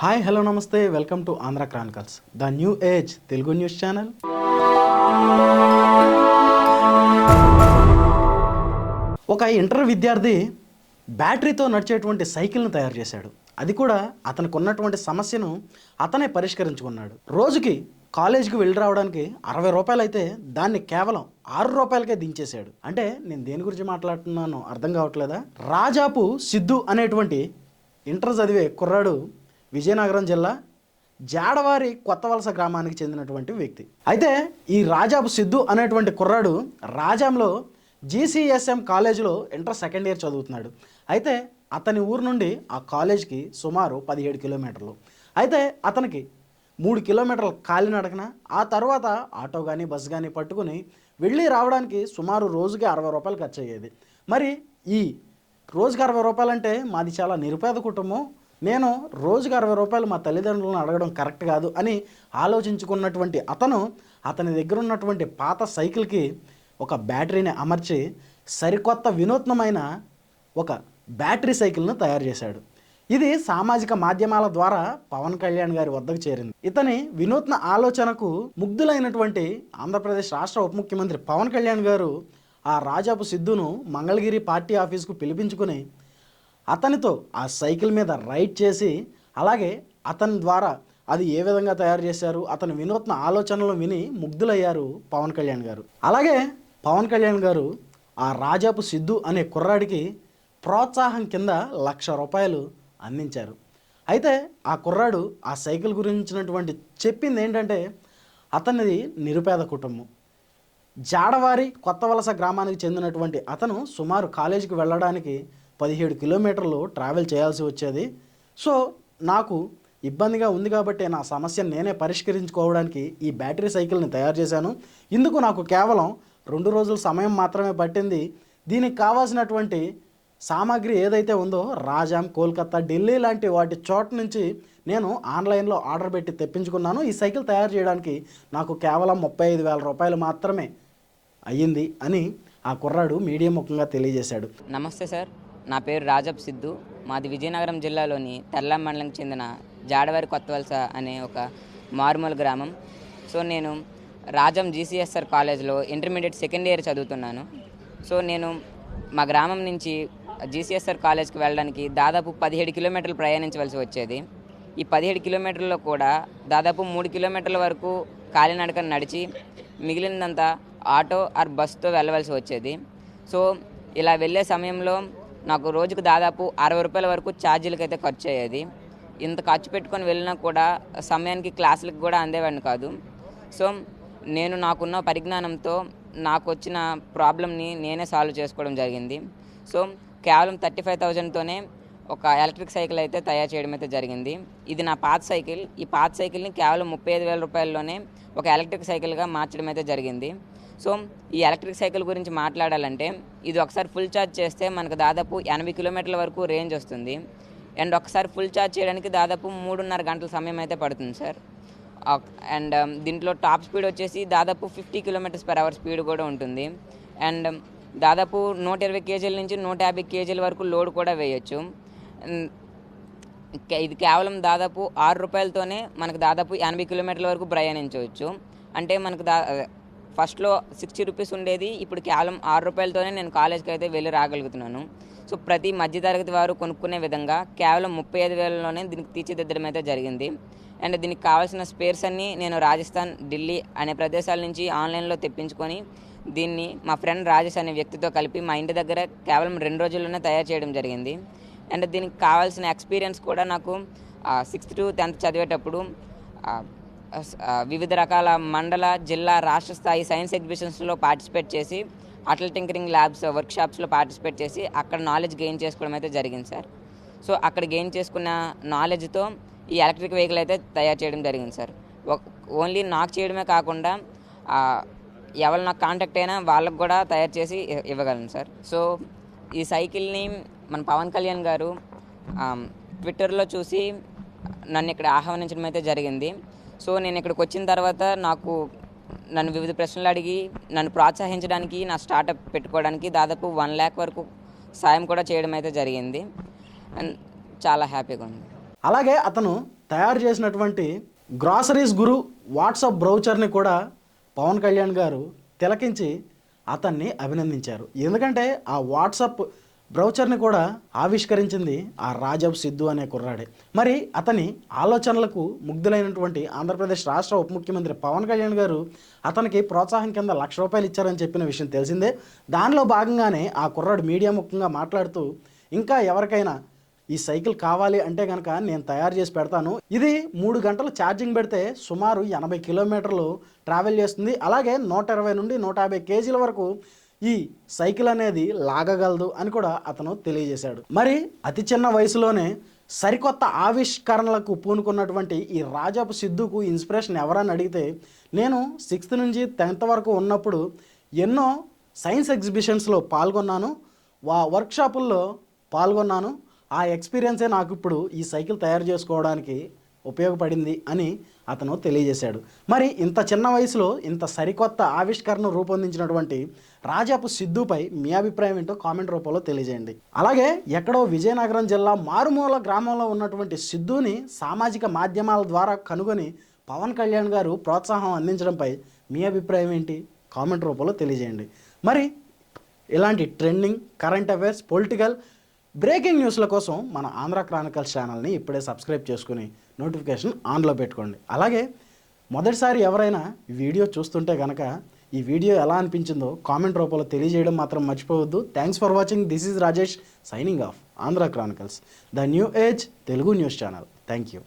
Hi hello నమస్తే welcome to Andhra Chronicles the new age Telugu news channel. ఒక inter విద్యార్థి బ్యాటరీతో నడిచేటువంటి సైకిల్ను తయారు చేశాడు. అది కూడా అతనికి ఉన్నటువంటి సమస్యను అతనే పరిష్కరించుకున్నాడు. రోజుకి కాలేజీకి వెళ్ళి రావడానికి 60 రూపాయలు అయితే దాన్ని కేవలం 6 రూపాయలకే దించేశాడు. అంటే నేను దేని గురించి మాట్లాడుతున్నానో అర్థం కావట్లేదా? రాజాపు సిద్ధు అనేటువంటి ఇంటర్ చదివే కుర్రాడు విజయనగరం జిల్లా జాడవారి కొత్తవలస గ్రామానికి చెందినటువంటి వ్యక్తి. అయితే ఈ రాజాపు సిద్ధు అనేటువంటి కుర్రాడు రాజాంలో జీసీఎస్ఎం కాలేజీలో ఇంటర్ సెకండ్ ఇయర్ చదువుతున్నాడు. అయితే అతని ఊరు నుండి ఆ కాలేజీకి సుమారు 17 కిలోమీటర్లు. అయితే అతనికి 3 కిలోమీటర్ల కాలినడకన, ఆ తర్వాత ఆటో కానీ బస్సు కానీ పట్టుకుని వెళ్ళి రావడానికి సుమారు రోజుకి 60 రూపాయలు ఖర్చు అయ్యేది. మరి ఈ రోజుకి 60 రూపాయలు అంటే మాది చాలా నిరుపేద కుటుంబం, నేను రోజుకి 60 రూపాయలు మా తల్లిదండ్రులను అడగడం కరెక్ట్ కాదు అని ఆలోచించుకున్నటువంటి అతని దగ్గర ఉన్నటువంటి పాత సైకిల్కి ఒక బ్యాటరీని అమర్చి సరికొత్త వినూత్నమైన ఒక బ్యాటరీ సైకిల్ను తయారు చేశాడు. ఇది సామాజిక మాధ్యమాల ద్వారా పవన్ కళ్యాణ్ గారి వద్దకు చేరింది. ఇతని వినూత్న ఆలోచనకు ముగ్ధులైనటువంటి ఆంధ్రప్రదేశ్ రాష్ట్ర ఉప ముఖ్యమంత్రి పవన్ కళ్యాణ్ గారు ఆ రాజాపు సిద్ధును మంగళగిరి పార్టీ ఆఫీస్కు పిలిపించుకుని అతనితో ఆ సైకిల్ మీద రైడ్ చేసి, అలాగే అతని ద్వారా అది ఏ విధంగా తయారు చేశారు, అతని వినూత్న ఆలోచనలు విని ముగ్ధులయ్యారు పవన్ కళ్యాణ్ గారు. అలాగే పవన్ కళ్యాణ్ గారు ఆ రాజాపు సిద్ధు అనే కుర్రాడికి ప్రోత్సాహం కింద 1,00,000 రూపాయలు అందించారు. అయితే ఆ కుర్రాడు ఆ సైకిల్ గురించినటువంటి చెప్పింది ఏంటంటే, అతనిది నిరుపేద కుటుంబం, జాడవారి కొత్తవలస గ్రామానికి చెందినటువంటి అతను సుమారు కాలేజీకి వెళ్ళడానికి 17 కిలోమీటర్లు ట్రావెల్ చేయాల్సి వచ్చేది. సో నాకు ఇబ్బందిగా ఉంది కాబట్టి నా సమస్యను నేనే పరిష్కరించుకోవడానికి ఈ బ్యాటరీ సైకిల్ని తయారు చేశాను. ఇందుకు నాకు కేవలం 2 రోజుల సమయం మాత్రమే పట్టింది. దీనికి కావాల్సినటువంటి సామాగ్రి ఏదైతే ఉందో రాజాం, కోల్కతా, ఢిల్లీ లాంటి వాటి చోట నుంచి నేను ఆన్లైన్లో ఆర్డర్ పెట్టి తెప్పించుకున్నాను. ఈ సైకిల్ తయారు చేయడానికి నాకు కేవలం 35,000 రూపాయలు మాత్రమే అయ్యింది అని ఆ కుర్రాడు మీడియా ముఖంగా తెలియజేశాడు. నమస్తే సార్, నా పేరు రాజాపు సిద్ధు. మాది విజయనగరం జిల్లాలోని తర్లాం మండలంకి చెందిన జాడవారి కొత్తవలస అనే ఒక మారుమూల గ్రామం. సో నేను రాజాం జీసీఎస్ఆర్ కాలేజ్లో ఇంటర్మీడియట్ సెకండ్ ఇయర్ చదువుతున్నాను. సో నేను మా గ్రామం నుంచి జీసీఎస్ఆర్ కాలేజ్కి వెళ్ళడానికి దాదాపు 17 కిలోమీటర్లు ప్రయాణించవలసి వచ్చేది. ఈ 17 కిలోమీటర్లలో కూడా దాదాపు 3 కిలోమీటర్ల వరకు కాలినడకన నడిచి మిగిలినంతా ఆటో ఆర్ బస్సుతో వెళ్ళవలసి వచ్చేది. సో ఇలా వెళ్ళే సమయంలో నాకు రోజుకు దాదాపు 60 రూపాయల వరకు ఛార్జీలకు అయితే ఖర్చు అయ్యేది. ఇంత ఖర్చు పెట్టుకొని వెళ్ళినా కూడా సమయానికి క్లాసులకు కూడా అందేవాడిని కాదు. సో నేను నాకున్న పరిజ్ఞానంతో నాకు వచ్చిన ప్రాబ్లమ్ని నేనే సాల్వ్ చేసుకోవడం జరిగింది. సో కేవలం 35,000తోనే ఒక ఎలక్ట్రిక్ సైకిల్ అయితే తయారు చేయడం అయితే జరిగింది. ఇది నా పాత సైకిల్. ఈ పాత సైకిల్ని కేవలం 35,000 రూపాయల్లోనే ఒక ఎలక్ట్రిక్ సైకిల్గా మార్చడం అయితే జరిగింది. సో ఈ ఎలక్ట్రిక్ సైకిల్ గురించి మాట్లాడాలంటే, ఇది ఒకసారి ఫుల్ ఛార్జ్ చేస్తే మనకు దాదాపు 80 కిలోమీటర్ల వరకు రేంజ్ వస్తుంది. అండ్ ఒకసారి ఫుల్ ఛార్జ్ చేయడానికి దాదాపు 3.5 గంటల సమయం అయితే పడుతుంది సార్. అండ్ దీంట్లో టాప్ స్పీడ్ వచ్చేసి దాదాపు 50 km/h స్పీడ్ కూడా ఉంటుంది. అండ్ దాదాపు 120 కేజీల నుంచి 150 కేజీల వరకు లోడ్ కూడా వేయచ్చు. ఇది కేవలం దాదాపు 6 రూపాయలతోనే మనకు దాదాపు 80 కిలోమీటర్ల వరకు ప్రయాణించవచ్చు. అంటే మనకు ఫస్ట్లో 60 రూపీస్ ఉండేది, ఇప్పుడు కేవలం 6 రూపాయలతోనే నేను కాలేజ్కి అయితే వెళ్ళి రాగలుగుతున్నాను. సో ప్రతి మధ్యతరగతి వారు కొనుక్కునే విధంగా కేవలం 35,000లోనే దీనికి తీర్చిదిద్దడం అయితే జరిగింది. అండ్ దీనికి కావాల్సిన స్పేర్స్ అన్నీ నేను రాజస్థాన్, ఢిల్లీ అనే ప్రదేశాల నుంచి ఆన్లైన్లో తెప్పించుకొని దీన్ని మా ఫ్రెండ్ రాజేష్ అనే వ్యక్తితో కలిపి మా ఇంటి దగ్గర కేవలం 2 రోజుల్లోనే తయారు చేయడం జరిగింది. అండ్ దీనికి కావాల్సిన ఎక్స్పీరియన్స్ కూడా నాకు 6th to 10th చదివేటప్పుడు వివిధ రకాల మండల, జిల్లా, రాష్ట్ర స్థాయి సైన్స్ ఎగ్జిబిషన్స్లో పార్టిసిపేట్ చేసి, అటల్ టింకరింగ్ ల్యాబ్స్ వర్క్షాప్స్లో పార్టిసిపేట్ చేసి అక్కడ నాలెడ్జ్ గెయిన్ చేసుకోవడం అయితే జరిగింది సార్. సో అక్కడ గెయిన్ చేసుకున్న నాలెడ్జ్తో ఈ ఎలక్ట్రిక్ వెహికల్ అయితే తయారు చేయడం జరిగింది సార్. ఓన్లీ నాకు చేయడమే కాకుండా ఎవరు నాకు కాంటాక్ట్ అయినా వాళ్ళకు కూడా తయారు చేసి ఇవ్వగలను సార్. సో ఈ సైకిల్ని మన పవన్ కళ్యాణ్ గారు ట్విట్టర్లో చూసి నన్ను ఇక్కడ ఆహ్వానించడం అయితే జరిగింది. సో నేను ఇక్కడికి వచ్చిన తర్వాత నన్ను వివిధ ప్రశ్నలు అడిగి నన్ను ప్రోత్సహించడానికి, నా స్టార్టప్ పెట్టుకోవడానికి దాదాపు 1 lakh వరకు సాయం కూడా చేయడం అయితే జరిగింది. అండ్ చాలా హ్యాపీగా ఉంది. అలాగే అతను తయారు చేసినటువంటి గ్రాసరీస్ గురు వాట్సాప్ బ్రౌచర్ని కూడా పవన్ కళ్యాణ్ గారు తిలకించి అతన్ని అభినందించారు. ఎందుకంటే ఆ వాట్సాప్ బ్రౌచర్ని కూడా ఆవిష్కరించింది ఆ రాజబ్ సిద్ధు అనే కుర్రాడే. మరి అతని ఆలోచనలకు ముగ్ధులైనటువంటి ఆంధ్రప్రదేశ్ రాష్ట్ర ఉప ముఖ్యమంత్రి పవన్ కళ్యాణ్ గారు అతనికి ప్రోత్సాహం కింద ₹1,00,000 ఇచ్చారని చెప్పిన విషయం తెలిసిందే. దానిలో భాగంగానే ఆ కుర్రాడు మీడియా ముఖంగా మాట్లాడుతూ, ఇంకా ఎవరికైనా ఈ సైకిల్ కావాలి అంటే కనుక నేను తయారు చేసి పెడతాను. ఇది 3 గంటలు ఛార్జింగ్ పెడితే సుమారు 80 కిలోమీటర్లు ట్రావెల్ చేస్తుంది. అలాగే 120 నుండి 150 కేజీల వరకు ఈ సైకిల్ అనేది లాగగలదు అని కూడా అతను తెలియజేశాడు. మరి అతి చిన్న వయసులోనే సరికొత్త ఆవిష్కరణలకు పూనుకున్నటువంటి ఈ రాజపు సిద్ధుకు ఇన్స్పిరేషన్ ఎవరని అడిగితే, నేను 6th నుంచి 10th వరకు ఉన్నప్పుడు ఎన్నో సైన్స్ ఎగ్జిబిషన్స్లో పాల్గొన్నాను, వర్క్షాపుల్లో పాల్గొన్నాను. ఆ ఎక్స్పీరియన్సే నాకు ఇప్పుడు ఈ సైకిల్ తయారు చేసుకోవడానికి ఉపయోగపడింది అని అతను తెలియజేశాడు. మరి ఇంత చిన్న వయసులో ఇంత సరికొత్త ఆవిష్కరణ రూపొందించినటువంటి రాజపు సిద్ధుపై మీ అభిప్రాయం ఏంటో కామెంట్ రూపంలో తెలియజేయండి. అలాగే ఎక్కడో విజయనగరం జిల్లా మారుమూల గ్రామంలో ఉన్నటువంటి సిద్ధుని సామాజిక మాధ్యమాల ద్వారా కనుగొని పవన్ కళ్యాణ్ గారు ప్రోత్సాహం అందించడంపై మీ అభిప్రాయం ఏంటి కామెంట్ రూపంలో తెలియజేయండి. మరి ఇలాంటి trending, current affairs, political, breaking న్యూస్ల కోసం మన ఆంధ్ర క్రానికల్స్ ఛానల్ని ఇప్పుడే సబ్స్క్రైబ్ చేసుకుని నోటిఫికేషన్ ఆన్లో పెట్టుకోండి. అలాగే మొదటిసారి ఎవరైనా ఈ వీడియో చూస్తుంటే కనుక ఈ వీడియో ఎలా అనిపించిందో కామెంట్ రూపంలో తెలియజేయడం మాత్రం మర్చిపోవద్దు. Thanks for watching. This is Rajesh signing off Andhra Chronicles, the new age Telugu news channel. Thank you.